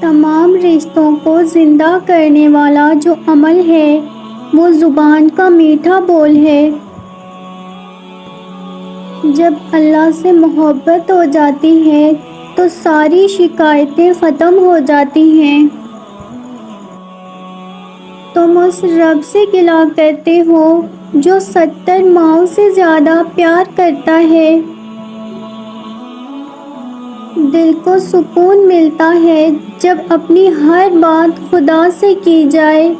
تمام رشتوں کو زندہ کرنے والا جو عمل ہے وہ زبان کا میٹھا بول ہے۔ جب اللہ سے محبت ہو جاتی ہے تو ساری شکایتیں ختم ہو جاتی ہیں۔ تم اس رب سے گلہ کرتے ہو جو 70 ماؤں سے زیادہ پیار کرتا ہے۔ دل کو سکون ملتا ہے جب اپنی ہر بات خدا سے کی جائے۔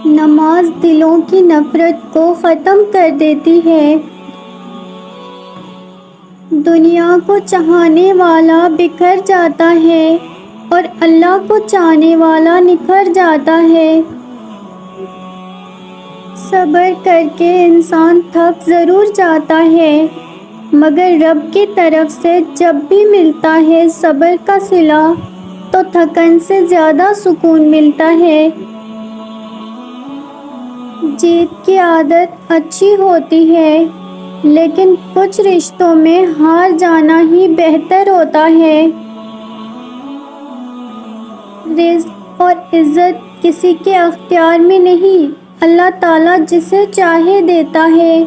نماز دلوں کی نفرت کو ختم کر دیتی ہے۔ دنیا کو چاہنے والا بکھر جاتا ہے اور اللہ کو چاہنے والا نکھر جاتا ہے۔ صبر کر کے انسان تھک ضرور جاتا ہے مگر رب کی طرف سے جب بھی ملتا ہے صبر کا صلہ تو تھکن سے زیادہ سکون ملتا ہے۔ جیت کی عادت اچھی ہوتی ہے لیکن کچھ رشتوں میں ہار جانا ہی بہتر ہوتا ہے۔ رزق اور عزت کسی کے اختیار میں نہیں، اللہ تعالیٰ جسے چاہے دیتا ہے۔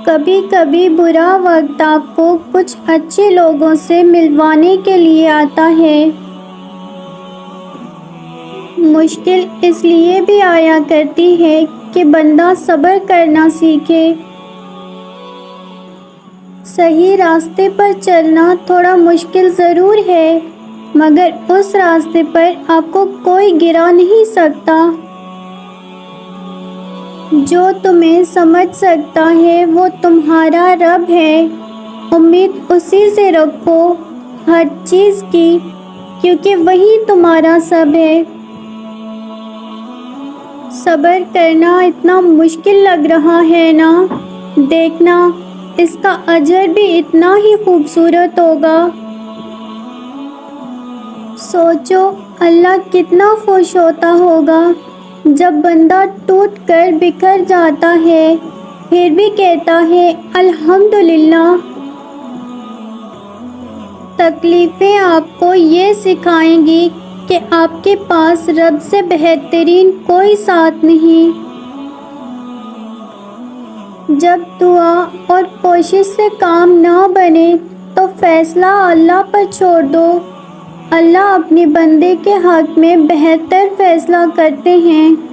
کبھی کبھی برا وقت آپ کو کچھ اچھے لوگوں سے ملوانے کے لیے آتا ہے۔ مشکل اس لیے بھی آیا کرتی ہے کہ بندہ صبر کرنا سیکھے۔ صحیح راستے پر چلنا تھوڑا مشکل ضرور ہے مگر اس راستے پر آپ کو کوئی گرا نہیں سکتا۔ جو تمہیں سمجھ سکتا ہے وہ تمہارا رب ہے، امید اسی سے رکھو ہر چیز کی کیونکہ وہی تمہارا سب ہے۔ صبر کرنا اتنا مشکل لگ رہا ہے نا، دیکھنا اس کا اجر بھی اتنا ہی خوبصورت ہوگا۔ سوچو اللہ کتنا خوش ہوتا ہوگا جب بندہ ٹوٹ کر بکھر جاتا ہے پھر بھی کہتا ہے الحمدللہ۔ تکلیفیں آپ کو یہ سکھائیں گی کہ آپ کے پاس رب سے بہترین کوئی ساتھ نہیں۔ جب دعا اور کوشش سے کام نہ بنے تو فیصلہ اللہ پر چھوڑ دو، اللہ اپنے بندے کے حق میں بہتر فیصلہ کرتے ہیں۔